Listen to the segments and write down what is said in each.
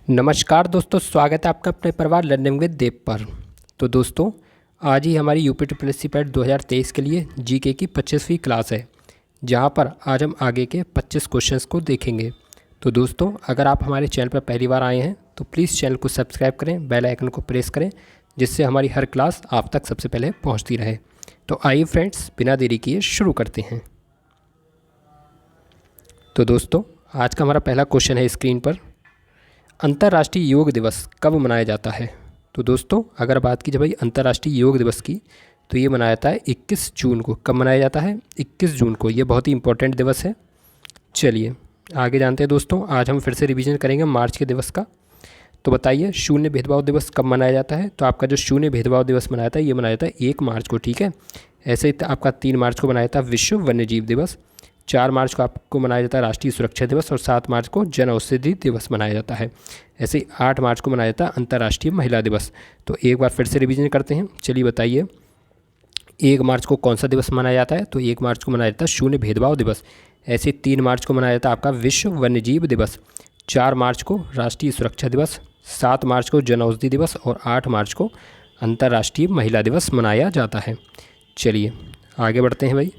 नमस्कार दोस्तों, स्वागत है आपका अपने परिवार लर्निंग विद देव पर। तो दोस्तों, आज ही हमारी यूपी ट्रिपल पैट 2023 के लिए जीके की 25वीं क्लास है, जहां पर आज हम आगे के 25 क्वेश्चंस को देखेंगे। तो दोस्तों, अगर आप हमारे चैनल पर पहली बार आए हैं तो प्लीज़ चैनल को सब्सक्राइब करें, बेल आइकन को प्रेस करें, जिससे हमारी हर क्लास आप तक सबसे पहले पहुँचती रहे। तो आइए फ्रेंड्स, बिना देरी किए शुरू करते हैं। तो दोस्तों, आज का हमारा पहला क्वेश्चन है स्क्रीन पर, अंतर्राष्ट्रीय योग दिवस कब मनाया जाता है। तो दोस्तों, अगर बात की जाए भाई अंतर्राष्ट्रीय योग दिवस की, तो ये मनाया जाता है 21 जून को। कब मनाया जाता है? 21 जून को। ये बहुत ही इंपॉर्टेंट दिवस है। चलिए आगे जानते हैं दोस्तों। आज हम फिर से रिवीजन करेंगे मार्च के दिवस का। तो बताइए, शून्य भेदभाव दिवस कब मनाया जाता है? तो आपका जो शून्य भेदभाव दिवस मनाया था, ये मनाया जाता है 1 मार्च को। ठीक है, ऐसे ही आपका 3 मार्च को मनाया था विश्व वन्यजीव दिवस, 4 मार्च को आपको मनाया जाता है राष्ट्रीय सुरक्षा दिवस, और 7 मार्च को जन औषधि दिवस मनाया जाता है। ऐसे ही 8 मार्च को मनाया जाता है अंतर्राष्ट्रीय महिला दिवस। तो एक बार फिर से रिवीजन करते हैं। चलिए बताइए, 1 मार्च को कौन सा दिवस मनाया जाता है? तो 1 मार्च को मनाया जाता है शून्य भेदभाव दिवस। ऐसे 3 मार्च को मनाया जाता है आपका विश्व वन्यजीव दिवस, 4 मार्च को राष्ट्रीय सुरक्षा दिवस, 7 मार्च को जन औषधि दिवस, और 8 मार्च को अंतर्राष्ट्रीय महिला दिवस मनाया जाता है। चलिए आगे बढ़ते हैं भाई।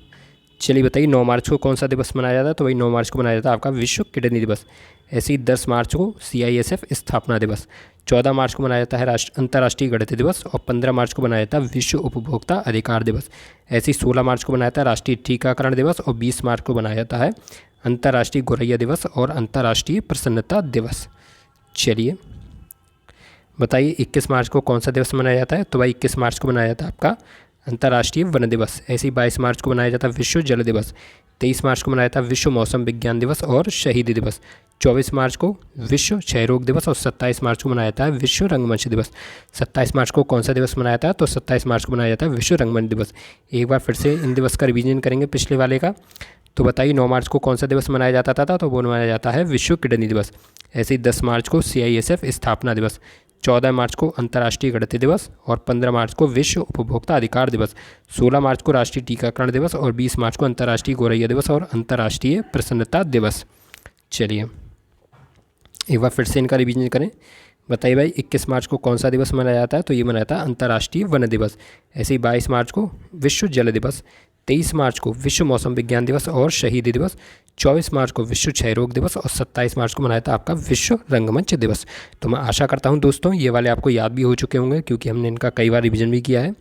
चलिए बताइए, 9 मार्च को कौन सा दिवस मनाया जाता है? तो वही 9 मार्च को मनाया जाता है आपका विश्व किडनी दिवस। ऐसे ही 10 मार्च को CISF स्थापना दिवस, 14 मार्च को मनाया जाता है अंतर्राष्ट्रीय गणित दिवस, और 15 मार्च को मनाया जाता है विश्व उपभोक्ता अधिकार दिवस। ऐसे ही 16 मार्च को मनाया जाता है राष्ट्रीय टीकाकरण दिवस, और 20 मार्च को मनाया जाता है अंतर्राष्ट्रीय गौरैया दिवस और अंतर्राष्ट्रीय प्रसन्नता दिवस। चलिए बताइए, 21 मार्च को कौन सा दिवस मनाया जाता है? तो भाई 21 मार्च को मनाया जाता है आपका अंतर्राष्ट्रीय वन दिवस। ऐसे ही 22 मार्च को मनाया जाता है विश्व जल दिवस, 23 मार्च को मनाया जाता है विश्व मौसम विज्ञान दिवस और शहीद दिवस, 24 मार्च को विश्व क्षय रोग दिवस, और 27 मार्च को मनाया जाता है विश्व रंगमंच दिवस। 27 मार्च को कौन सा दिवस मनाया जाता है? तो 27 मार्च को मनाया जाता है विश्व रंगमंच दिवस। एक बार फिर से इन दिवस का रिवीजन करेंगे पिछले वाले का। तो बताइए, 9 मार्च को कौन सा दिवस मनाया जाता था? तो वो मनाया जाता है विश्व किडनी दिवस। ऐसे ही 10 मार्च को CISF स्थापना दिवस, 14 मार्च को अंतर्राष्ट्रीय गणित दिवस, और 15 मार्च को विश्व उपभोक्ता अधिकार दिवस, 16 मार्च को राष्ट्रीय टीकाकरण दिवस, और 20 मार्च को अंतर्राष्ट्रीय गौरैया दिवस और अंतर्राष्ट्रीय प्रसन्नता दिवस। चलिए एक बार फिर से इनका रिवीजन करें। बताइए भाई, 21 मार्च को कौन सा दिवस मनाया जाता है? तो ये मनाया जाता है अंतर्राष्ट्रीय वन दिवस। ऐसे ही 22 मार्च को विश्व जल दिवस, 23 मार्च को विश्व मौसम विज्ञान दिवस और शहीद दिवस, 24 मार्च को विश्व क्षय रोग दिवस, और 27 मार्च को मनाया था आपका विश्व रंगमंच दिवस। तो मैं आशा करता हूं दोस्तों, ये वाले आपको याद भी हो चुके होंगे, क्योंकि हमने इनका कई बार रिवीजन भी किया है।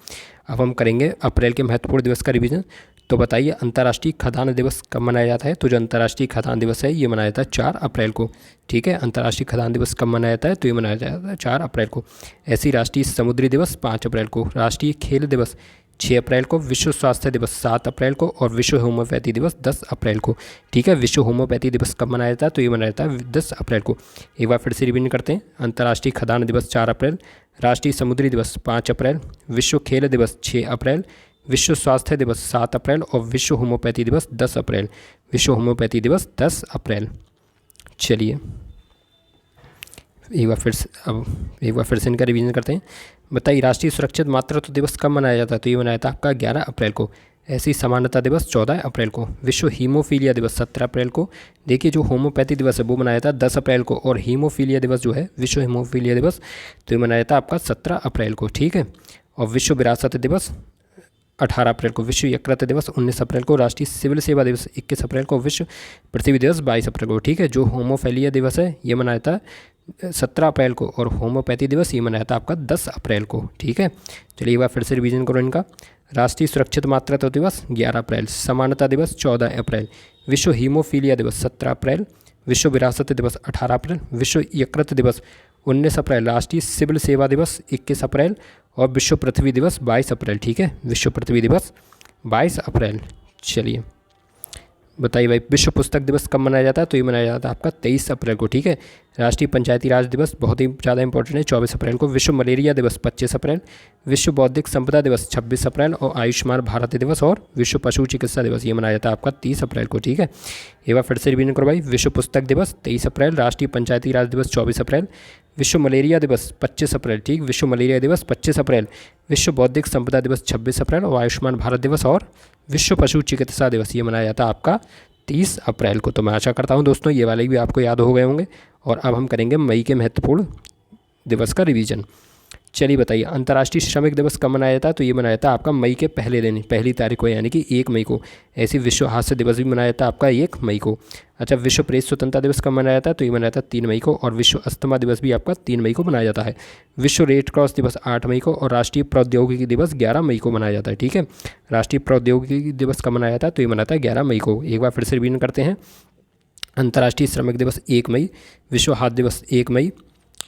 अब हम करेंगे अप्रैल के महत्वपूर्ण दिवस का रिवीजन। तो बताइए, अंतर्राष्ट्रीय खदान दिवस कब मनाया जाता है? तो जो अंतर्राष्ट्रीय खदान दिवस है, ये मनाया जाता है 4 अप्रैल को। ठीक है, अंतर्राष्ट्रीय खदान दिवस कब मनाया जाता है? तो ये मनाया जाता है 4 अप्रैल को। ऐसी राष्ट्रीय समुद्री दिवस 5 अप्रैल को, राष्ट्रीय खेल दिवस 6 अप्रैल को, विश्व स्वास्थ्य दिवस 7 अप्रैल को, और विश्व होम्योपैथी दिवस 10 अप्रैल को। ठीक है, विश्व होम्योपैथी दिवस कब मनाया जाता है? तो ये मनाया जाता है 10 अप्रैल को। एक बार फिर से रिवीजन करते हैं। अंतर्राष्ट्रीय खदान दिवस 4 अप्रैल, राष्ट्रीय समुद्री दिवस 5 अप्रैल, विश्व खेल दिवस 6 अप्रैल, विश्व स्वास्थ्य दिवस 7 अप्रैल, और विश्व होम्योपैथी दिवस 10 अप्रैल। विश्व होम्योपैथी दिवस 10 अप्रैल। चलिए एक बार फिर से इनका रिवीजन करते हैं। बताइए, राष्ट्रीय सुरक्षित मातृत्व दिवस कब मनाया जाता है? तो ये मनाया था आपका 11 अप्रैल को। ऐसी समानता दिवस 14 अप्रैल को, विश्व हीमोफीलिया दिवस 17 अप्रैल को। देखिए, जो होम्योपैथी दिवस है वो मनाया था 10 अप्रैल को, और हीमोफीलिया दिवस जो है, विश्व हीमोफीलिया दिवस, तो ये मनाया था आपका 17 अप्रैल को। ठीक है, और विश्व विरासत दिवस 18 अप्रैल को, विश्व यकृत दिवस 19 अप्रैल को, राष्ट्रीय सिविल सेवा दिवस 21 अप्रैल को, विश्व पृथ्वी दिवस 22 अप्रैल को। ठीक है, जो होमोफीलिया दिवस है ये मनाया था 17 अप्रैल को, और होम्योपैथी दिवस ये मनाया था आपका 10 अप्रैल को। ठीक है, चलिए एक बार फिर से रिवीजन करो इनका। राष्ट्रीय सुरक्षित मातृत्व दिवस 11 अप्रैल, समानता दिवस 14 अप्रैल, विश्व हीमोफीलिया दिवस 17 अप्रैल, विश्व विरासत दिवस 18 अप्रैल, विश्व यकृत दिवस 19 अप्रैल, राष्ट्रीय सिविल सेवा दिवस 21 अप्रैल, और विश्व पृथ्वी दिवस 22 अप्रैल। ठीक है, विश्व पृथ्वी दिवस 22 अप्रैल। चलिए बताइए भाई, विश्व पुस्तक दिवस कब मनाया जाता है? तो ये मनाया जाता है आपका 23 अप्रैल को। ठीक है, राष्ट्रीय पंचायती राज दिवस बहुत ही ज़्यादा इंपॉर्टेंट है, 24 अप्रैल को। विश्व मलेरिया दिवस 25 अप्रैल, विश्व बौद्धिक संपदा दिवस 26 अप्रैल, और आयुष्मान भारत दिवस और विश्व पशु चिकित्सा दिवस ये मनाया जाता है आपका 30 अप्रैल को। ठीक है, एक बार फिर से रिवीजन करो भाई। विश्व पुस्तक दिवस 23 अप्रैल, राष्ट्रीय पंचायती राज दिवस 24 अप्रैल, विश्व मलेरिया दिवस 25 अप्रैल। ठीक, विश्व मलेरिया दिवस 25 अप्रैल, विश्व बौद्धिक संपदा दिवस 26 अप्रैल, और आयुष्मान भारत दिवस और विश्व पशु चिकित्सा दिवस ये मनाया जाता है आपका 30 अप्रैल को। तो मैं आशा करता हूँ दोस्तों, ये वाले भी आपको याद हो गए होंगे। और अब हम करेंगे मई के महत्वपूर्ण दिवस का रिवीजन। चलिए बताइए, अंतर्राष्ट्रीय श्रमिक दिवस कब मनाया जाता है? तो ये मनाया जाता है आपका मई के पहले दिन, पहली तारीख को, यानी कि 1 मई को। ऐसे विश्व हास्य दिवस भी मनाया जाता है आपका 1 मई को। अच्छा, विश्व प्रेस स्वतंत्रता दिवस कब मनाया जाता है? तो ये मनाया जाता है 3 मई को। और विश्व अस्थमा दिवस भी आपका 3 मई को मनाया जाता है। विश्व रेड क्रॉस दिवस 8 मई को। और राष्ट्रीय प्रौद्योगिकी दिवस 11 मई को मनाया जाता है। ठीक है, राष्ट्रीय प्रौद्योगिकी दिवस कब मनाया जाता है? तो ये मनाता है 11 मई को। एक बार फिर से रिवीजन करते हैं। अंतर्राष्ट्रीय श्रमिक दिवस 1 मई, विश्व हास्य दिवस 1 मई,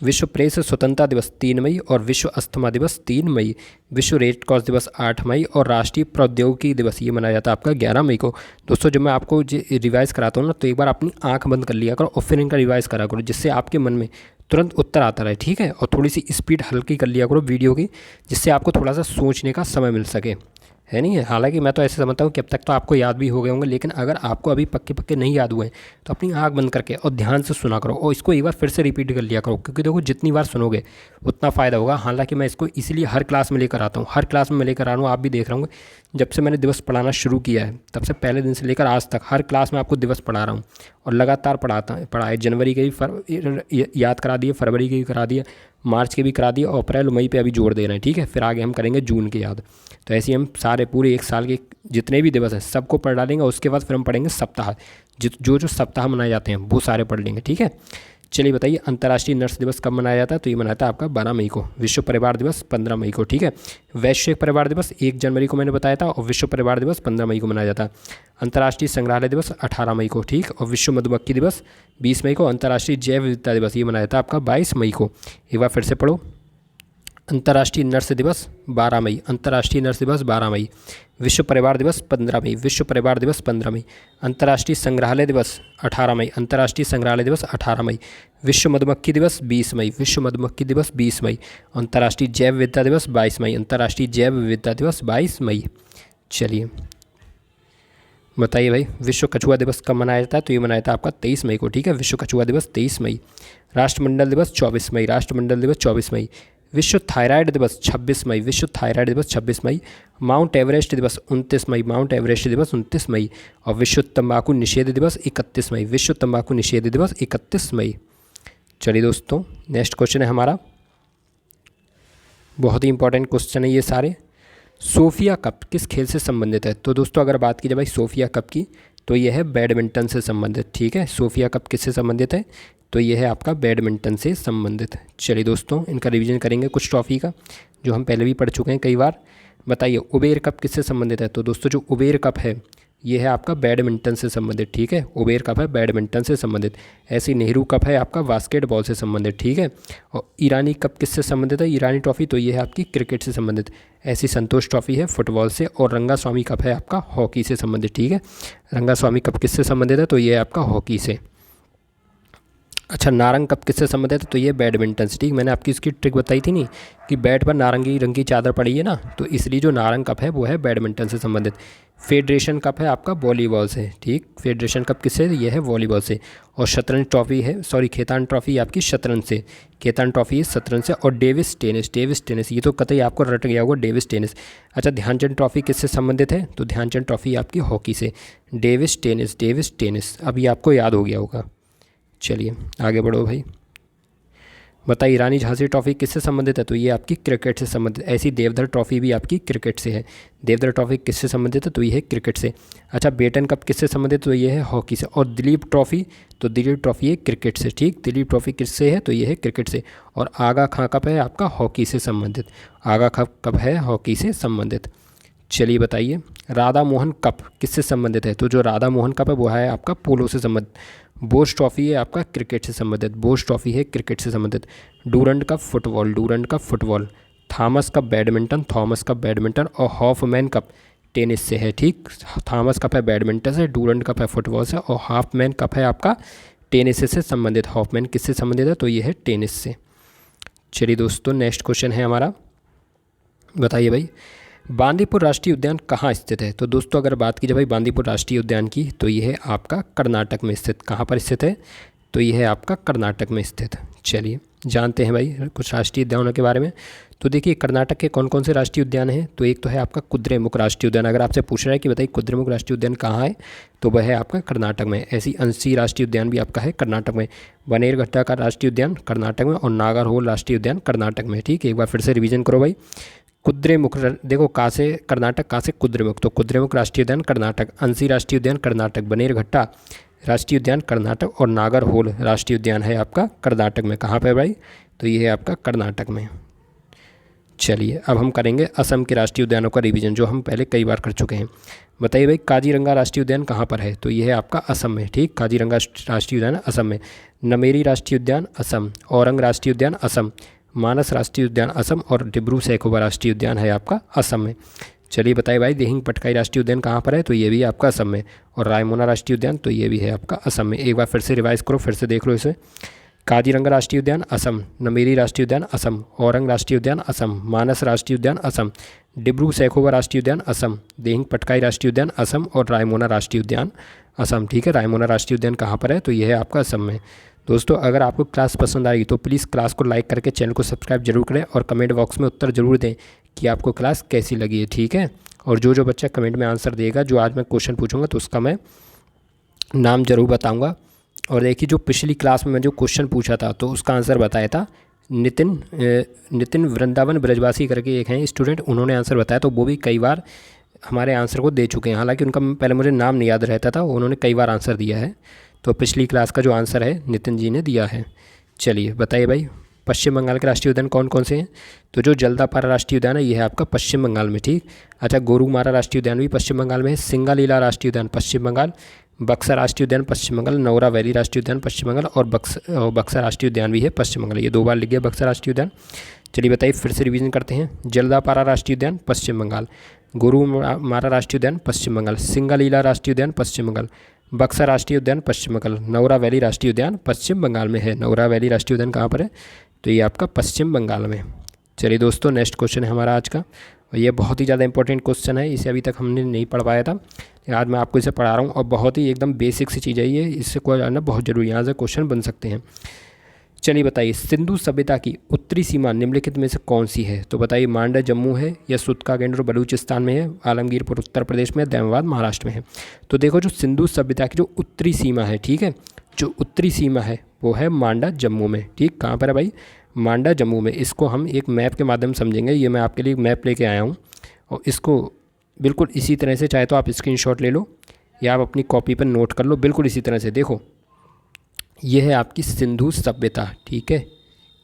विश्व प्रेस स्वतंत्रता दिवस 3 मई और विश्व अस्थमा दिवस 3 मई, विश्व रेड क्रॉस दिवस 8 मई और राष्ट्रीय प्रौद्योगिकी दिवस ये मनाया जाता है आपका 11 मई को। दोस्तों, जब मैं आपको रिवाइज़ कराता हूँ ना, तो एक बार अपनी आंख बंद कर लिया करो और फिर इनका रिवाइज़ करा करो, जिससे आपके मन में तुरंत उत्तर आता रहे। ठीक है, और थोड़ी सी स्पीड हल्की कर लिया करो वीडियो की, जिससे आपको थोड़ा सा सोचने का समय मिल सके, है नहीं है। हालांकि मैं तो ऐसे समझता हूँ कि अब तक तो आपको याद भी हो गए होंगे, लेकिन अगर आपको अभी पक्के पक्के नहीं याद हुए तो अपनी आंख बंद करके और ध्यान से सुना करो और इसको एक बार फिर से रिपीट कर लिया करो, क्योंकि देखो जितनी बार सुनोगे उतना फ़ायदा होगा। हालांकि मैं इसको इसीलिए हर क्लास में लेकर आता हूँ, हर क्लास में मैं लेकर आ रहा हूँ। आप भी देख रहे होंगे, जब से मैंने दिवस पढ़ाना शुरू किया है तब से पहले दिन से लेकर आज तक हर क्लास में आपको दिवस पढ़ा रहा हूँ और लगातार पढ़ाए। जनवरी के भी याद करा दिए, फरवरी के भी करा दिए, मार्च के भी करा दिए और अप्रैल मई पे अभी जोड़ दे रहे हैं। ठीक है, फिर आगे हम करेंगे जून के याद। तो ऐसे ही हम सारे पूरे 1 साल के जितने भी दिवस हैं सबको पढ़ डालेंगे। उसके बाद फिर हम पढ़ेंगे सप्ताह, जो सप्ताह मनाए जाते हैं वो सारे पढ़ लेंगे। ठीक है, चलिए बताइए, अंतर्राष्ट्रीय नर्स दिवस कब मनाया जाता है? तो ये मनाया था आपका 12 मई को। विश्व परिवार दिवस 15 मई को। ठीक है, वैश्विक परिवार दिवस 1 जनवरी को मैंने बताया था और विश्व परिवार दिवस 15 मई को मनाया जाता है। अंतर्राष्ट्रीय संग्रहालय दिवस 18 मई को। ठीक, और विश्व मधुमक्खी दिवस 20 मई को। अंतर्राष्ट्रीय जैव विविधता दिवस ये मनाया था आपका 22 मई को। एक बार फिर से पढ़ो। अंतर्राष्ट्रीय नर्स दिवस 12 मई, अंतर्राष्ट्रीय नर्स दिवस 12 मई, विश्व परिवार दिवस 15 मई, विश्व परिवार दिवस 15 मई, अंतर्राष्ट्रीय संग्रहालय दिवस 18 मई, अंतर्राष्ट्रीय संग्रहालय दिवस 18 मई, विश्व मधुमक्खी दिवस 20 मई, विश्व मधुमक्खी दिवस 20 मई, अंतर्राष्ट्रीय जैव विविधता दिवस 22 मई, अंतर्राष्ट्रीय जैव विविधता दिवस 22 मई। चलिए बताइए भाई, विश्व कछुआ दिवस कब मनाया जाता है? तो ये मनाया था आपका 23 मई को। ठीक है, विश्व कछुआ दिवस 23 मई, राष्ट्रमंडल दिवस 24 मई, राष्ट्रमंडल दिवस 24 मई, विश्व थायराइड दिवस 26 मई, विश्व थायराइड दिवस 26 मई, माउंट एवरेस्ट दिवस 29 मई, माउंट एवरेस्ट दिवस 29 मई और विश्व तंबाकू निषेध दिवस 31 मई, विश्व तंबाकू निषेध दिवस 31 मई। चलिए दोस्तों, नेक्स्ट क्वेश्चन है हमारा, बहुत ही इंपॉर्टेंट क्वेश्चन है ये सारे। सोफिया कप किस खेल से संबंधित है? तो दोस्तों अगर बात की जाए भाई सोफिया कप की, तो यह है बैडमिंटन से संबंधित। ठीक है, सोफिया कप किससे संबंधित है? तो ये है आपका बैडमिंटन से संबंधित। चलिए दोस्तों, इनका रिवीजन करेंगे कुछ ट्रॉफी का, जो हम पहले भी पढ़ चुके हैं कई बार। बताइए, उबेर कप किससे संबंधित है? तो दोस्तों जो उबेर कप है ये है आपका बैडमिंटन से संबंधित। ठीक है, उबेर कप है बैडमिंटन से संबंधित। ऐसी नेहरू कप है आपका बास्केटबॉल से संबंधित। ठीक है, और ईरानी कप किससे संबंधित है? ईरानी ट्रॉफी तो ये है आपकी क्रिकेट से संबंधित। ऐसी संतोष ट्रॉफी है फुटबॉल से और रंगास्वामी कप है आपका हॉकी से संबंधित। ठीक है, रंगास्वामी कप किससे संबंधित है? तो ये है आपका हॉकी से। अच्छा, नारंग कप किससे संबंधित है? तो ये बैडमिंटन से। ठीक, मैंने आपकी इसकी ट्रिक बताई थी नहीं कि बैट पर नारंगी रंग की चादर पड़ी है ना, तो इसलिए जो नारंग कप है वो है बैडमिंटन से संबंधित। फेडरेशन कप है आपका वॉलीबॉल से। ठीक, फेडरेशन कप किससे? ये है वॉलीबॉल से। और शतरंज ट्रॉफी है, सॉरी खेतान ट्रॉफी आपकी शतरंज से, खेतान ट्रॉफी है शतरंज से। और डेविस टेनिस, डेविस टेनिस ये तो कतई आपको रट गया होगा, डेविस टेनिस। अच्छा, ध्यानचंद ट्रॉफी किससे संबंधित है? तो ध्यानचंद ट्रॉफी आपकी हॉकी से। डेविस टेनिस, डेविस टेनिस, अभी आपको याद हो गया होगा। चलिए आगे बढ़ो भाई, बताइए रानी झांसी ट्रॉफी किससे संबंधित है? तो ये आपकी क्रिकेट से संबंधित। ऐसी देवधर ट्रॉफी भी आपकी क्रिकेट से है। देवधर ट्रॉफी किससे संबंधित है? तो ये है क्रिकेट से। अच्छा, बेटन कप किससे संबंधित? तो ये है हॉकी से। और दिलीप ट्रॉफी, तो दिलीप ट्रॉफी है क्रिकेट से। ठीक, दिलीप ट्रॉफी किससे है? तो ये है क्रिकेट से। और आगा खां कप है आपका हॉकी से संबंधित। आगा खां कप है हॉकी से संबंधित। चलिए बताइए, राधा मोहन कप किससे संबंधित है? तो जो राधा मोहन कप है वो है आपका पोलो से संबंधित। बोस ट्रॉफी है आपका क्रिकेट से संबंधित। बोस ट्रॉफी है क्रिकेट से संबंधित। Durand cup football, Durand cup football. Thomas cup badminton, Thomas cup badminton. और हॉफमैन कप टेनिस से है। ठीक, थॉमस कप है बैडमिंटन से, डूरंड कप है फुटबॉल से और हॉफमैन कप है आपका टेनिस से संबंधित। हॉफमैन किससे संबंधित है? तो ये है टेनिस से। चलिए दोस्तों, नेक्स्ट क्वेश्चन है हमारा, बताइए भाई बांदीपुर राष्ट्रीय उद्यान कहाँ स्थित है? तो दोस्तों अगर बात की जाए भाई बांदीपुर राष्ट्रीय उद्यान की, तो ये है आपका कर्नाटक में स्थित। कहाँ पर स्थित है? तो ये है आपका कर्नाटक में स्थित। चलिए जानते हैं भाई कुछ राष्ट्रीय उद्यानों के बारे में। तो देखिए कर्नाटक के कौन कौन से राष्ट्रीय उद्यान हैं, तो एक तो है आपका कुद्रेमुख राष्ट्रीय उद्यान। अगर आपसे पूछ रहा है कि बताइए कुद्रेमुख राष्ट्रीय उद्यान कहाँ है, तो वह है आपका कर्नाटक में। ऐसी अंसी राष्ट्रीय उद्यान भी आपका है कर्नाटक में। बनेरघट्टा का राष्ट्रीय उद्यान कर्नाटक में, और नागरहोल राष्ट्रीय उद्यान कर्नाटक में। ठीक है, एक बार फिर से रिवीजन करो भाई। कुद्रेमुख देखो कहाँ से कर्नाटक, कहाँ से कुद्रेमुख, तो कुद्रेमुख राष्ट्रीय उद्यान कर्नाटक, अंसी राष्ट्रीय उद्यान कर्नाटक, बनेरघट्टा राष्ट्रीय उद्यान कर्नाटक, और नागरहोल राष्ट्रीय उद्यान है आपका कर्नाटक में। कहाँ पे भाई, तो ये है आपका कर्नाटक में। चलिए अब हम करेंगे असम के राष्ट्रीय उद्यानों का रिवीजन, जो हम पहले कई बार कर चुके हैं। बताइए भाई काजीरंगा राष्ट्रीय उद्यान कहाँ पर है, तो ये है आपका असम में। ठीक, काजीरंगा राष्ट्रीय उद्यान असम में। नमेरी राष्ट्रीय उद्यान असम, औरंग राष्ट्रीय उद्यान असम, मानस राष्ट्रीय उद्यान असम, और डिब्रू सैखोवा राष्ट्रीय उद्यान है आपका असम में। चलिए बताइए भाई दिहिंग पटकाई राष्ट्रीय उद्यान कहाँ पर है, तो ये भी आपका असम में। और रायमोना राष्ट्रीय उद्यान, तो ये भी है आपका असम में। एक बार फिर से रिवाइज करो, फिर से देख लो इसे। काजीरंगा राष्ट्रीय उद्यान असम, नमेरी राष्ट्रीय उद्यान असम, औरंग राष्ट्रीय उद्यान असम, मानस राष्ट्रीय उद्यान असम, डिब्रू सैखोवा राष्ट्रीय उद्यान असम, दिहिंग पटकाई राष्ट्रीय उद्यान असम, और रायमोना राष्ट्रीय उद्यान असम। ठीक है, रायमोना राष्ट्रीय उद्यान कहाँ पर है, तो ये है आपका असम में। दोस्तों अगर आपको क्लास पसंद आएगी तो प्लीज़ क्लास को लाइक करके चैनल को सब्सक्राइब जरूर करें, और कमेंट बॉक्स में उत्तर जरूर दें कि आपको क्लास कैसी लगी है। ठीक है, और जो बच्चा कमेंट में आंसर देगा, जो आज मैं क्वेश्चन पूछूंगा तो उसका मैं नाम जरूर बताऊंगा। और देखिए जो पिछली क्लास में मैं जो क्वेश्चन पूछा था तो उसका आंसर बताया था नितिन वृंदावन ब्रजवासी करके एक हैं स्टूडेंट, उन्होंने आंसर बताया, तो वो भी कई बार हमारे आंसर को दे चुके हैं। हालांकि उनका पहले मुझे नाम नहीं याद रहता था, उन्होंने कई बार आंसर दिया है। तो पिछली क्लास का जो आंसर है नितिन जी ने दिया है। चलिए बताइए भाई पश्चिम बंगाल के राष्ट्रीय उद्यान कौन कौन से हैं, तो जो जल्दापारा राष्ट्रीय उद्यान है ये है आपका पश्चिम बंगाल में। ठीक, अच्छा गोरुमारा राष्ट्रीय उद्यान भी पश्चिम बंगाल में है, सिंगालीला राष्ट्रीय उद्यान पश्चिम बंगाल, बक्सर राष्ट्रीय उद्यान पश्चिम बंगाल, नौरा वैली राष्ट्रीय उद्यान पश्चिम बंगाल, और बक्सर राष्ट्रीय उद्यान भी है पश्चिम बंगाल। ये 2 बार लिख गया बक्सर राष्ट्रीय उद्यान। चलिए बताइए फिर से रिवीजन करते हैं। जल्दापारा राष्ट्रीय उद्यान पश्चिम बंगाल, गोरुमारा राष्ट्रीय उद्यान पश्चिम बंगाल, सिंगालीला राष्ट्रीय उद्यान पश्चिम बंगाल, बक्सर राष्ट्रीय उद्यान पश्चिम बंगाल, नौरा वैली राष्ट्रीय उद्यान पश्चिम बंगाल में है। नौरा वैली राष्ट्रीय उद्यान कहाँ पर है, तो ये आपका पश्चिम बंगाल में। चलिए दोस्तों नेक्स्ट क्वेश्चन है हमारा आज का, और ये बहुत ही ज़्यादा इंपॉर्टेंट क्वेश्चन है, इसे अभी तक हमने नहीं पढ़ पाया था, आज मैं आपको इसे पढ़ा रहा हूँ। और बहुत ही एकदम बेसिक सी चीज़ है ये, इससे कोई जानना बहुत ज़रूरी है, यहाँ से क्वेश्चन बन सकते हैं। चलिए बताइए सिंधु सभ्यता की उत्तरी सीमा निम्नलिखित में से कौन सी है, तो बताइए मांडा जम्मू है, या सुतका गेंडर बलूचिस्तान में है, आलमगीरपुर उत्तर प्रदेश में, दैमाबाद महाराष्ट्र में है। तो देखो जो सिंधु सभ्यता की जो उत्तरी सीमा है, ठीक है, जो उत्तरी सीमा है वो है मांडा जम्मू में। ठीक, कहाँ पर है भाई, मांडा जम्मू में। इसको हम एक मैप के माध्यम समझेंगे। ये मैं आपके लिए एक मैप लेके आया हूँ, और इसको बिल्कुल इसी तरह से, चाहे तो आप स्क्रीनशॉट ले लो या आप अपनी कॉपी पर नोट कर लो, बिल्कुल इसी तरह से। देखो ये है आपकी सिंधु सभ्यता, ठीक है,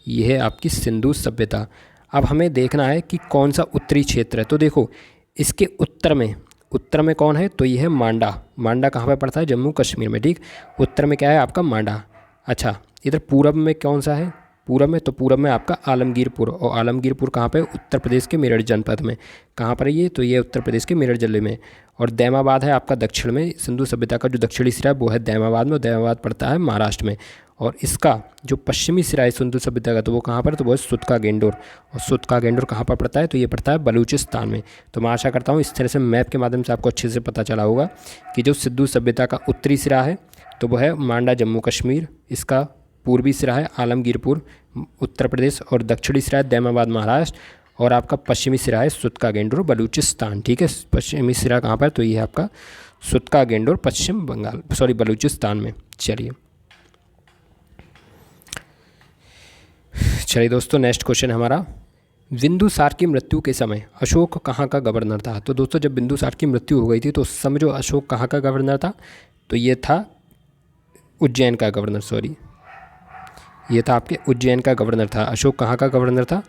ये है आपकी सिंधु सभ्यता। अब हमें देखना है कि कौन सा उत्तरी क्षेत्र है। तो देखो इसके उत्तर में कौन है, तो ये है मांडा। मांडा कहाँ पे पड़ता है, जम्मू कश्मीर में। ठीक, उत्तर में क्या है आपका मांडा। अच्छा इधर पूरब में कौन सा है, पूरब में, तो पूरब में आपका आलमगीरपुर, और आलमगीरपुर कहाँ पे, उत्तर प्रदेश के मेरठ जनपद में। कहाँ पर है ये, तो ये उत्तर प्रदेश के मेरठ जिले में। और दैमाबाद है आपका दक्षिण में। सिंधु सभ्यता का जो दक्षिणी सिरा है वो है दैमाबाद में, और दैमाबाद पड़ता है महाराष्ट्र में। और इसका जो पश्चिमी सिरा है सिंधु सभ्यता का, तो वो कहाँ पर, तो वो है सुतका गेंडोर। और सुतका गेंडोर कहाँ पर पड़ता है, तो ये पड़ता है बलूचिस्तान में। तो मैं आशा करता हूँ इस तरह से मैप के माध्यम से आपको अच्छे से पता चला होगा कि जो सिंधु सभ्यता का उत्तरी सिरा है तो वो है मांडा जम्मू कश्मीर, इसका पूर्वी सिरा है आलमगीरपुर उत्तर प्रदेश, और दक्षिणी सिरा है दैमाबाद महाराष्ट्र, और आपका पश्चिमी सिरा है सुतका गेंडोर बलूचिस्तान। ठीक है, पश्चिमी सिरा कहाँ पर, तो ये है आपका सुतका गेंडोर पश्चिम बंगाल, सॉरी बलूचिस्तान में। चलिए दोस्तों नेक्स्ट क्वेश्चन है हमारा, बिंदुसार की मृत्यु के समय अशोक कहाँ का गवर्नर था। तो दोस्तों जब बिंदुसार की मृत्यु हो गई थी तो उस समय जो अशोक कहाँ का गवर्नर था, तो ये था उज्जैन का गवर्नर, सॉरी ये था आपके उज्जैन का गवर्नर था। अशोक कहाँ का गवर्नर था,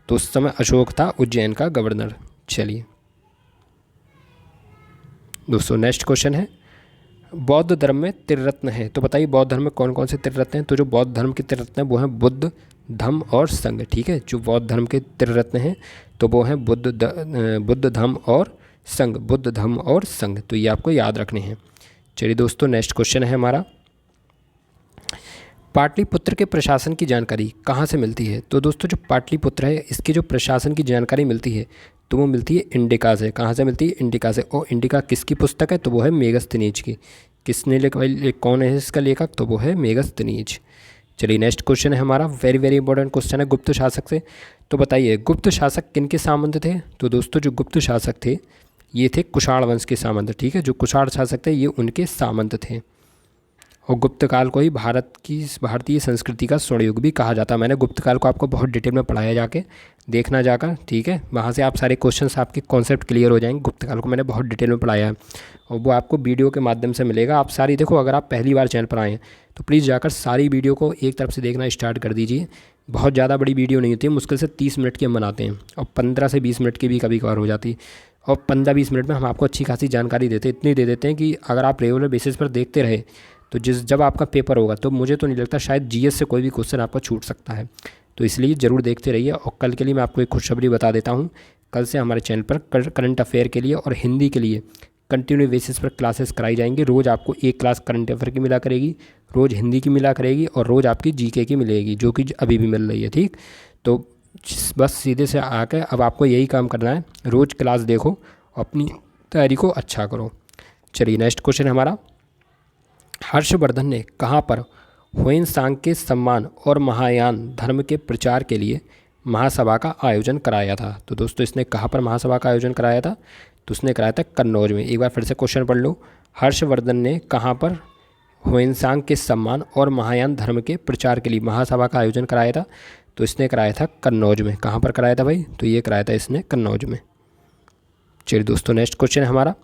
तो उस समय अशोक था उज्जैन का गवर्नर। चलिए दोस्तों नेक्स्ट क्वेश्चन है, बौद्ध धर्म में त्रिरत्न है। तो बताइए बौद्ध धर्म में कौन कौन से त्रिरत्न हैं। तो जो बौद्ध धर्म के त्रिरत्न हैं वो हैं बुद्ध, धम्म और संघ। ठीक है, जो बौद्ध धर्म के त्रिरत्न हैं तो वो हैं बुद्ध, धम्म और संघ, बुद्ध, धम्म और संघ। तो ये आपको याद रखने हैं। चलिए दोस्तों नेक्स्ट क्वेश्चन है हमारा, पाटलिपुत्र के प्रशासन की जानकारी कहाँ से मिलती है। तो दोस्तों जो पाटलिपुत्र है इसके जो प्रशासन की जानकारी मिलती है तो वो मिलती है इंडिका से। कहाँ से मिलती है, इंडिका से। और इंडिका किसकी पुस्तक है, तो वो है मेगस्थनीज की। किसने लिखा, कौन है इसका लेखक, तो वो है मेगस्थनीज। चलिए नेक्स्ट क्वेश्चन है हमारा, वेरी वेरी इंपॉर्टेंट क्वेश्चन है गुप्त शासक से। तो बताइए गुप्त शासक किन के सामंत थे? तो दोस्तों जो गुप्त शासक थे ये थे कुषाण वंश के सामंत। ठीक है, जो कुषाण शासक थे ये उनके सामंत थे। और गुप्त काल को ही भारतीय संस्कृति का स्वर्ण युग भी कहा जाता है। मैंने गुप्त काल को आपको बहुत डिटेल में पढ़ाया, जाके देखना जाकर। ठीक है, वहाँ से आप सारे क्वेश्चंस आपके कॉन्सेप्ट क्लियर हो जाएंगे। गुप्त काल को मैंने बहुत डिटेल में पढ़ाया है और वो आपको वीडियो के माध्यम से मिलेगा। आप सारी देखो, अगर आप पहली बार चैनल पर आए हैं तो प्लीज़ जाकर सारी वीडियो को एक तरफ से देखना स्टार्ट कर दीजिए। बहुत ज़्यादा बड़ी वीडियो नहीं होती है, मुश्किल से 30 मिनट की हम बनाते हैं और 15 से 20 मिनट की भी कभी कभार हो जाती है। और 15-20 मिनट में हम आपको अच्छी खासी जानकारी देते हैं, इतनी दे देते हैं कि अगर आप रेगुलर बेसिस पर देखते रहे तो जब आपका पेपर होगा तो मुझे तो नहीं लगता शायद जीएस से कोई भी क्वेश्चन आपका छूट सकता है। तो इसलिए ज़रूर देखते रहिए। और कल के लिए मैं आपको एक खुशखबरी बता देता हूँ, कल से हमारे चैनल पर करंट अफेयर के लिए और हिंदी के लिए कंटिन्यू बेसिस पर क्लासेस कराई जाएंगी। रोज़ आपको एक क्लास करंट अफेयर की मिला करेगी, रोज़ हिंदी की मिला करेगी और रोज़ आपकी जीके की मिलेगी, जो कि अभी भी मिल रही है। ठीक, तो बस सीधे से आकर अब आपको यही काम करना है, रोज़ क्लास देखो, अपनी तैयारी को अच्छा करो। चलिए नेक्स्ट क्वेश्चन हमारा, हर्षवर्धन ने कहाँ पर ह्वेनसांग के सम्मान और महायान धर्म के प्रचार के लिए महासभा का आयोजन कराया था? तो दोस्तों इसने कहाँ पर महासभा का आयोजन कराया था? तो उसने कराया था कन्नौज में। एक बार फिर से क्वेश्चन पढ़ लो, हर्षवर्धन ने कहाँ पर ह्वेनसांग के सम्मान और महायान धर्म के प्रचार के लिए महासभा का आयोजन कराया था? तो इसने कराया था कन्नौज में। कहाँ पर कराया था भाई? तो ये कराया था इसने कन्नौज में। चलिए दोस्तों नेक्स्ट क्वेश्चन है हमारा,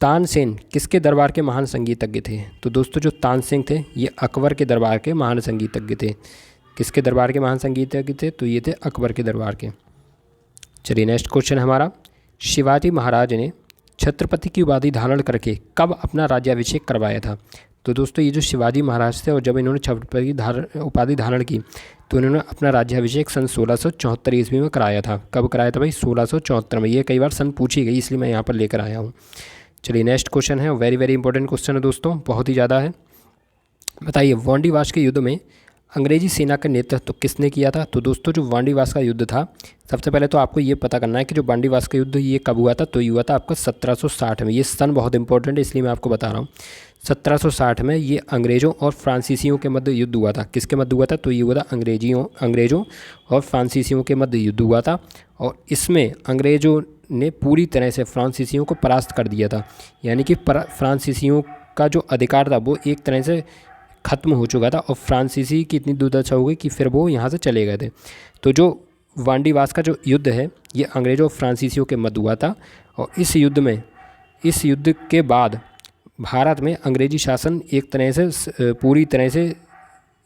तानसेन किसके दरबार के महान संगीतज्ञ थे? तो दोस्तों जो तानसेन थे ये अकबर के दरबार के महान संगीतज्ञ थे। किसके दरबार के महान संगीतज्ञ थे? तो ये थे अकबर के दरबार के। चलिए नेक्स्ट क्वेश्चन हमारा, शिवाजी महाराज ने छत्रपति की उपाधि धारण करके कब अपना राज्याभिषेक करवाया था? तो दोस्तों ये जो शिवाजी महाराज थे और जब इन्होंने छत्रपति उपाधि धारण की तो इन्होंने अपना राज्याभिषेक सन 1674 ईस्वी में कराया था। कब कराया था भाई? 1674 में। ये कई बार सन पूछी गई इसलिए मैं यहाँ पर लेकर आया हूँ। चलिए नेक्स्ट क्वेश्चन है, वेरी वेरी इंपॉर्टेंट क्वेश्चन है दोस्तों, बहुत ही ज़्यादा है। बताइए वांडीवास के युद्ध में अंग्रेजी सेना का नेतृत्व किसने किया था? तो दोस्तों जो वांडीवास का युद्ध था, सबसे पहले तो आपको ये पता करना है कि जो वांडीवास का युद्ध ये कब हुआ था? तो ये हुआ था आपका 1760 में। ये सन बहुत इंपॉर्टेंट है इसलिए मैं आपको बता रहा हूँ। 1760 में ये अंग्रेज़ों और फ्रांसीसियों के मध्य युद्ध हुआ था। किसके मध्य हुआ था? तो ये हुआ था अंग्रेज़ों और फ्रांसीसियों के मध्य युद्ध हुआ था। और इसमें अंग्रेज़ों ने पूरी तरह से फ्रांसीसियों को परास्त कर दिया था, यानी कि फ्रांसीसियों का जो अधिकार था वो एक तरह से ख़त्म हो चुका था और फ्रांसीसी की इतनी दुर्दशा हो गई कि फिर वो यहाँ से चले गए थे। तो जो वांडीवास का जो युद्ध है ये अंग्रेज़ों और फ्रांसीसियों के मध्य हुआ था। और इस युद्ध के बाद भारत में अंग्रेजी शासन एक तरह से पूरी तरह से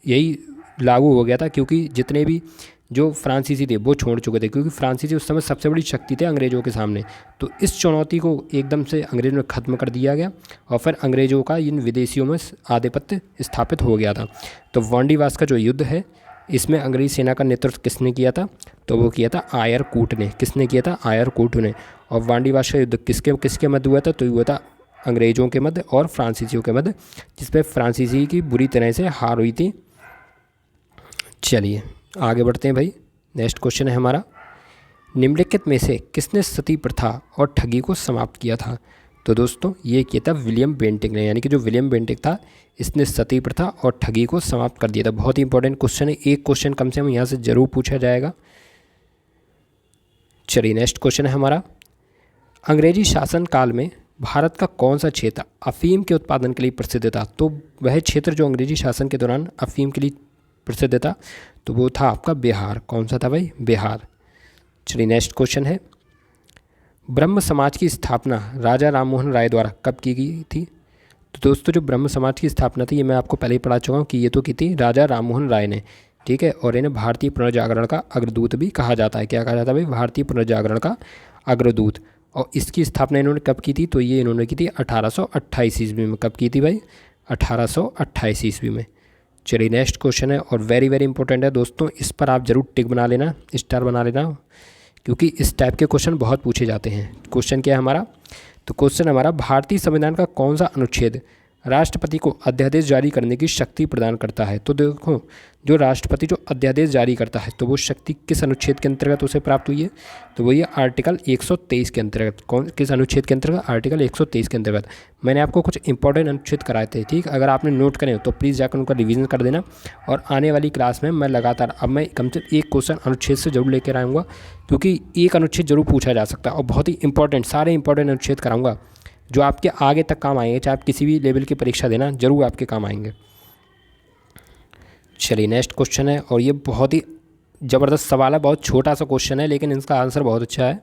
यही लागू हो गया था, क्योंकि जितने भी जो फ्रांसीसी थे वो छोड़ चुके थे, क्योंकि फ्रांसीसी उस समय सबसे बड़ी शक्ति थे अंग्रेज़ों के सामने। तो इस चुनौती को एकदम से अंग्रेज़ों ने ख़त्म कर दिया गया और फिर अंग्रेज़ों का इन विदेशियों में आधिपत्य स्थापित हो गया था। तो वांडीवास का जो युद्ध है इसमें अंग्रेज़ी सेना का नेतृत्व किसने किया था? तो वो किया था आयर कूट ने। किसने किया था? आयर कूट ने। और वांडीवास का युद्ध किसके मध्य हुआ था? तो हुआ था अंग्रेज़ों के मध्य और फ्रांसीसियों के मध्य, जिसपे फ्रांसीसी की बुरी तरह से हार हुई थी। चलिए आगे बढ़ते हैं भाई। नेक्स्ट क्वेश्चन है हमारा, निम्नलिखित में से किसने सती प्रथा और ठगी को समाप्त किया था? तो दोस्तों ये किया था विलियम बेंटिक ने, यानी कि जो विलियम बेंटिक था इसने सती प्रथा और ठगी को समाप्त कर दिया था। बहुत ही इंपॉर्टेंट क्वेश्चन है, एक क्वेश्चन कम से कम यहाँ से जरूर पूछा जाएगा। चलिए नेक्स्ट क्वेश्चन है हमारा, अंग्रेजी शासन काल में भारत का कौन सा क्षेत्र अफीम के उत्पादन के लिए प्रसिद्ध था? तो वह क्षेत्र जो अंग्रेजी शासन के दौरान अफीम के लिए प्रसिद्ध था तो वो था आपका बिहार। कौन सा था भाई? बिहार। चलिए नेक्स्ट क्वेश्चन है, ब्रह्म समाज की स्थापना राजा राममोहन राय द्वारा कब की गई थी? तो दोस्तों जो ब्रह्म समाज की स्थापना थी ये मैं आपको पहले ही पढ़ा चुका हूँ कि ये तो की थी राजा राममोहन राय ने। ठीक है, और इन्हें भारतीय पुनर्जागरण का अग्रदूत भी कहा जाता है। क्या कहा जाता है भाई? भारतीय पुनर्जागरण का अग्रदूत। और इसकी स्थापना इन्होंने कब की थी? तो ये इन्होंने की थी 1828 ईस्वी में। कब की थी भाई? 1828 ईस्वी में। चलिए नेक्स्ट क्वेश्चन है और वेरी वेरी इंपॉर्टेंट है दोस्तों, इस पर आप ज़रूर टिक बना लेना, स्टार बना लेना, क्योंकि इस टाइप के क्वेश्चन बहुत पूछे जाते हैं। क्वेश्चन क्या है हमारा? तो क्वेश्चन हमारा, भारतीय संविधान का कौन सा अनुच्छेद राष्ट्रपति को अध्यादेश जारी करने की शक्ति प्रदान करता है? तो देखो, जो राष्ट्रपति जो अध्यादेश जारी करता है तो वो शक्ति किस अनुच्छेद के अंतर्गत उसे प्राप्त हुई है? तो वो ये आर्टिकल 123 के अंतर्गत। किस अनुच्छेद के अंतर्गत? आर्टिकल 123 के अंतर्गत। मैंने आपको कुछ इंपॉर्टेंट अनुच्छेद कराए थे, ठीक। अगर आपने नोट करें तो प्लीज़ जाकर उनका रिवीजन कर देना। और आने वाली क्लास में मैं लगातार अब मैं कम से कम एक क्वेश्चन अनुच्छेद से जरूर लेकर आऊँगा, क्योंकि एक अनुच्छेद जरूर पूछा जा सकता है और बहुत ही इंपॉर्टेंट, सारे इंपॉर्टेंट अनुच्छेद कराऊंगा जो आपके आगे तक काम आएंगे। चाहे आप किसी भी लेवल की परीक्षा देना, जरूर आपके काम आएंगे। चलिए नेक्स्ट क्वेश्चन है, और ये बहुत ही ज़बरदस्त सवाल है। बहुत छोटा सा क्वेश्चन है लेकिन इसका आंसर बहुत अच्छा है,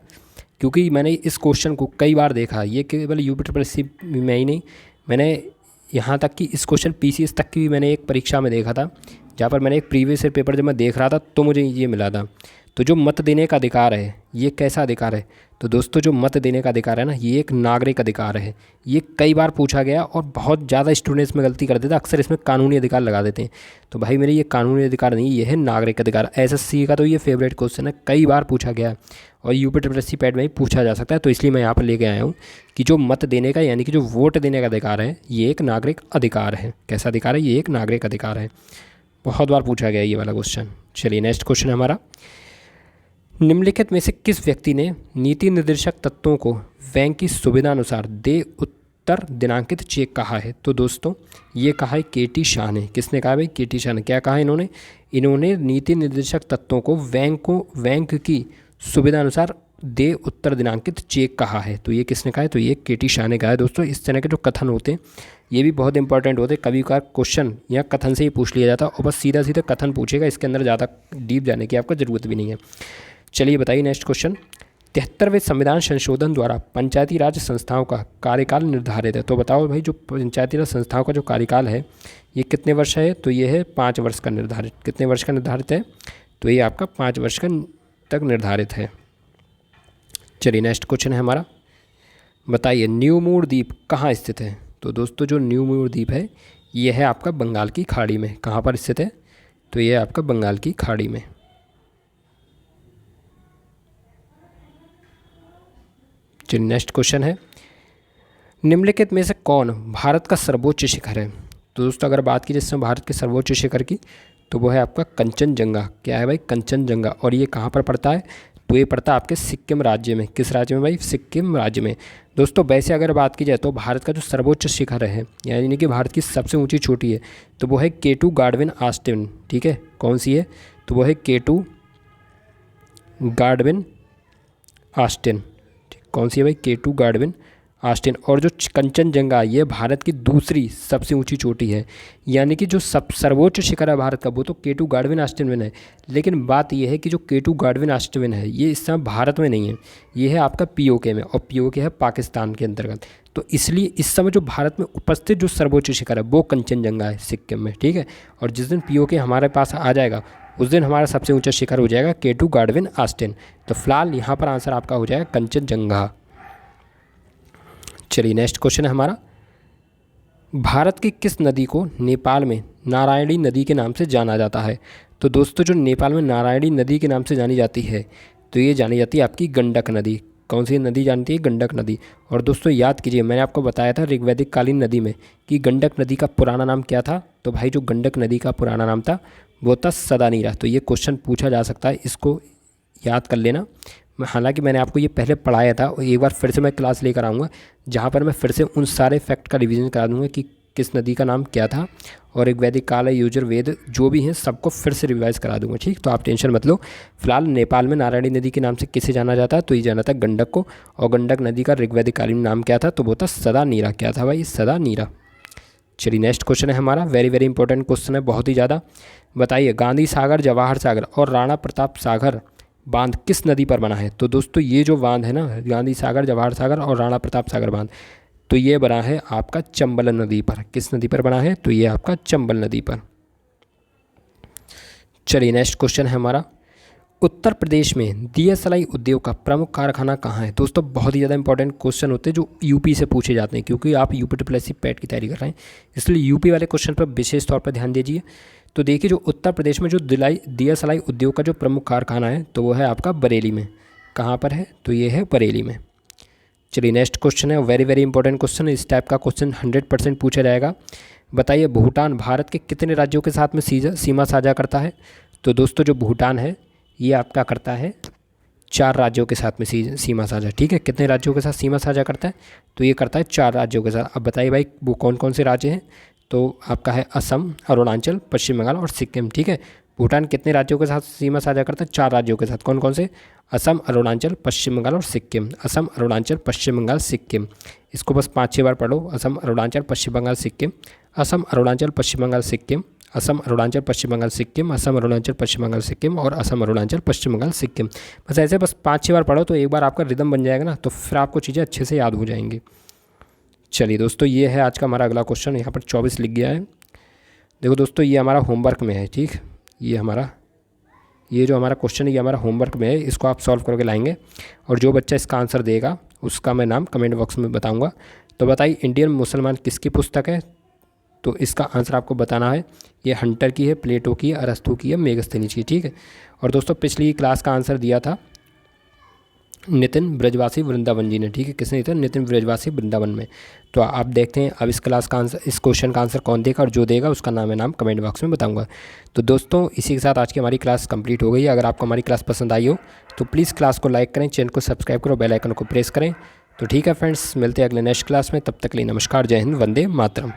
क्योंकि मैंने इस क्वेश्चन को कई बार देखा। ये केवल यूपी में ही नहीं, मैंने यहाँ तक कि इस क्वेश्चन पीसीएस तक की भी मैंने एक परीक्षा में देखा था, जहाँ पर मैंने एक प्रीवियस ईयर पेपर जब मैं देख रहा था तो मुझे ये मिला था। तो जो मत देने का अधिकार है, ये कैसा अधिकार है? तो दोस्तों, जो मत देने का अधिकार है ना, ये एक नागरिक अधिकार है। ये कई बार पूछा गया और बहुत ज़्यादा स्टूडेंट्स में गलती कर देते हैं, अक्सर इसमें कानूनी अधिकार लगा देते हैं। तो भाई मेरे ये कानूनी अधिकार नहीं, ये है नागरिक अधिकार। एसएससी का तो ये फेवरेट क्वेश्चन है, कई बार पूछा गया है और यूपीएससी पैड में ही पूछा जा सकता है। तो इसलिए मैं यहाँ पर लेके आया हूँ कि जो मत देने का यानी कि जो वोट देने का अधिकार है, ये एक नागरिक अधिकार है। कैसा अधिकार है? ये एक नागरिक अधिकार है। बहुत बार पूछा गया ये वाला क्वेश्चन। चलिए नेक्स्ट क्वेश्चन है हमारा, निम्नलिखित में से किस व्यक्ति ने नीति निर्देशक तत्वों को बैंक की सुविधा अनुसार दे उत्तर दिनांकित चेक कहा है? तो दोस्तों, ये कहा है केटी शाह ने। किसने कहा भाई? केटी शाह ने। क्या कहा इन्होंने नीति निर्देशक तत्वों को बैंक की सुविधा अनुसार दे उत्तर दिनांकित चेक कहा है। तो ये किसने कहा है? तो ये केटी शाह ने कहा है। दोस्तों, इस तरह के जो कथन होते हैं ये भी बहुत इंपॉर्टेंट होते हैं। कभी कभार क्वेश्चन या कथन से ही पूछ लिया जाता है और बस सीधा सीधा कथन पूछेगा, इसके अंदर ज़्यादा डीप जाने की आपको ज़रूरत भी नहीं है। चलिए बताइए नेक्स्ट क्वेश्चन, 73वें संविधान संशोधन द्वारा पंचायती राज संस्थाओं का कार्यकाल निर्धारित है। तो बताओ भाई, जो पंचायती राज संस्थाओं का जो कार्यकाल है ये कितने वर्ष है? तो ये है 5 वर्ष का निर्धारित। कितने वर्ष का निर्धारित है? तो ये आपका 5 वर्ष का तक निर्धारित है। चलिए नेक्स्ट क्वेश्चन है हमारा, बताइए न्यू मूर द्वीप कहाँ स्थित है? तो दोस्तों, जो न्यू मूर द्वीप है ये है आपका बंगाल की खाड़ी में। कहाँ पर स्थित है? तो ये आपका बंगाल की खाड़ी में। चलिए नेक्स्ट क्वेश्चन है, निम्नलिखित में से कौन भारत का सर्वोच्च शिखर है? तो दोस्तों, अगर बात की जिसमें भारत के सर्वोच्च शिखर की, तो वो है आपका कंचनजंगा। क्या है भाई? कंचनजंगा। और ये कहाँ पर पड़ता है? तो ये पड़ता है आपके सिक्किम राज्य में। किस राज्य में भाई? सिक्किम राज्य में। दोस्तों, वैसे अगर बात की जाए तो भारत का जो सर्वोच्च शिखर है, यानी कि भारत की सबसे ऊंची चोटी है, तो वो है K2 गार्डविन आस्टिन। ठीक है, कौन सी है? तो वो है K2 गार्डविन आस्टिन। कौन सी है भाई? K2 Godwin Austen. और जो कंचनजंगा, ये भारत की दूसरी सबसे ऊंची चोटी है, यानी कि जो सर्वोच्च शिखर है भारत का वो तो K2 गार्डविन आस्टिन है। लेकिन बात यह है कि जो K2 गार्डविन आस्टिन है ये इस समय भारत में नहीं है, ये है आपका POK में, और POK है पाकिस्तान के अंतर्गत। तो इसलिए इस समय जो भारत में उपस्थित जो सर्वोच्च शिखर है वो कंचनजंगा है सिक्किम में। ठीक है, और जिस दिन POK हमारे पास आ जाएगा उस दिन हमारा सबसे ऊंचा शिखर हो जाएगा K2 गार्डविन आस्टिन। तो फिलहाल यहाँ पर आंसर आपका हो जाएगा कंचनजंगा। चलिए नेक्स्ट क्वेश्चन है हमारा, भारत की किस नदी को नेपाल में नारायणी नदी के नाम से जाना जाता है? तो दोस्तों, जो नेपाल में नारायणी नदी के नाम से जानी जाती है तो ये जानी जाती है आपकी गंडक नदी। कौन सी नदी जानती है? गंडक नदी। और दोस्तों याद कीजिए, मैंने आपको बताया था ऋग्वैदिक कालीन नदी में कि गंडक नदी का पुराना नाम क्या था? तो भाई जो गंडक नदी का पुराना नाम था वो था सदानीरा। तो ये क्वेश्चन पूछा जा सकता है, इसको याद कर लेना। हालांकि मैंने आपको ये पहले पढ़ाया था और एक बार फिर से मैं क्लास लेकर आऊँगा जहाँ पर मैं फिर से उन सारे फैक्ट का रिवीजन करा दूँगा कि किस नदी का नाम क्या था, और एक वैदिक काल यजुर्वेद जो भी हैं सबको फिर से रिवाइज करा दूँगा। ठीक, तो आप टेंशन मत लो। फिलहाल नेपाल में नारायणी नदी के नाम से किसे जाना जाता है? तो ये जाना था गंडक को, और गंडक नदी का ऋग्वैदिक कालीन नाम क्या था? तो वो था सदानीरा। क्या था भाई? सदानीरा। चलिए नेक्स्ट क्वेश्चन है हमारा, वेरी वेरी इंपॉर्टेंट क्वेश्चन है, बहुत ही ज़्यादा। बताइए गांधी सागर, जवाहर सागर और राणा प्रताप सागर बांध किस नदी पर बना है? तो दोस्तों, ये जो बांध है ना, गांधी सागर, जवाहर सागर और राणा प्रताप सागर बांध, तो ये बना है आपका चंबल नदी पर। किस नदी पर बना है? तो ये आपका चंबल नदी पर। चलिए नेक्स्ट क्वेश्चन है हमारा, उत्तर प्रदेश में DSLI उद्योग का प्रमुख कारखाना कहाँ है? दोस्तों, बहुत ही ज़्यादा इंपॉर्टेंट क्वेश्चन होते हैं जो यूपी से पूछे जाते हैं, क्योंकि आप UPSSC पैट की तैयारी कर रहे हैं, इसलिए यूपी वाले क्वेश्चन पर विशेष तौर पर ध्यान दीजिए। तो देखिए, जो उत्तर प्रदेश में जो DSLI उद्योग का जो प्रमुख कारखाना है तो वो है आपका बरेली में। कहाँ पर है? तो ये है बरेली में। चलिए नेक्स्ट क्वेश्चन है, वेरी वेरी इंपॉर्टेंट क्वेश्चन है। इस टाइप का क्वेश्चन 100% पूछा जाएगा। बताइए भूटान भारत के कितने राज्यों के साथ में सीमा साझा करता है? तो दोस्तों जो भूटान है ये आपका करता है 4 राज्यों के साथ में सीमा साझा। ठीक है, कितने राज्यों के साथ सीमा साझा करता है? तो ये करता है 4 राज्यों के साथ। अब बताइए भाई वो कौन कौन से राज्य हैं? तो आपका है असम, अरुणाचल, पश्चिम बंगाल और सिक्किम। ठीक है, भूटान कितने राज्यों के साथ सीमा साझा करता है? 4 राज्यों के साथ। कौन कौन से? असम, अरुणाचल, पश्चिम बंगाल और सिक्किम। असम, अरुणाचल, पश्चिम बंगाल, सिक्किम। इसको बस 5-6 बार पढ़ो, असम, अरुणाचल, पश्चिम बंगाल, सिक्किम, असम, अरुणाचल, पश्चिम बंगाल, सिक्किम, असम, अरुणाचल, पश्चिम बंगाल, सिक्किम, असम, अरुणाचल, पश्चिम बंगाल, सिक्किम और असम, अरुणाचल, पश्चिम बंगाल, सिक्किम। बस ऐसे बस 5-6 बार पढ़ो तो एक बार आपका रिदम बन जाएगा ना, तो फिर आपको चीज़ें अच्छे से याद हो जाएंगी। चलिए दोस्तों ये है आज का हमारा अगला क्वेश्चन। यहाँ पर 24 लिख गया है। देखो दोस्तों ये हमारा होमवर्क में है। ठीक, ये जो हमारा क्वेश्चन है ये हमारा होमवर्क में है। इसको आप सॉल्व करके लाएंगे और जो बच्चा इसका आंसर देगा उसका मैं नाम कमेंट बॉक्स में बताऊंगा। तो बताइए इंडियन मुसलमान किसकी पुस्तक है? तो इसका आंसर आपको बताना है। ये हंटर की है, प्लेटो की है, अरस्तु की है, मेगस्थनीज की। ठीक है, और दोस्तों पिछली क्लास का आंसर दिया था नितिन ब्रजवासी वृंदावन जी ने। ठीक है, किसने दिया था? नितिन ब्रजवासी वृंदावन में। तो आप देखते हैं अब इस क्लास का आंसर, इस क्वेश्चन का आंसर कौन देगा और जो देगा उसका नाम है नाम कमेंट बॉक्स में बताऊंगा। तो दोस्तों इसी के साथ आज की हमारी क्लास कंप्लीट हो गई है। अगर आपको हमारी क्लास पसंद आई हो तो प्लीज़ क्लास को लाइक करें, चैनल को सब्सक्राइब करो, बेल आइकन को प्रेस करें। तो ठीक है फ्रेंड्स, मिलते हैं अगले नेक्स्ट क्लास में। तब तक के लिए नमस्कार, जय हिंद, वंदे मातरम।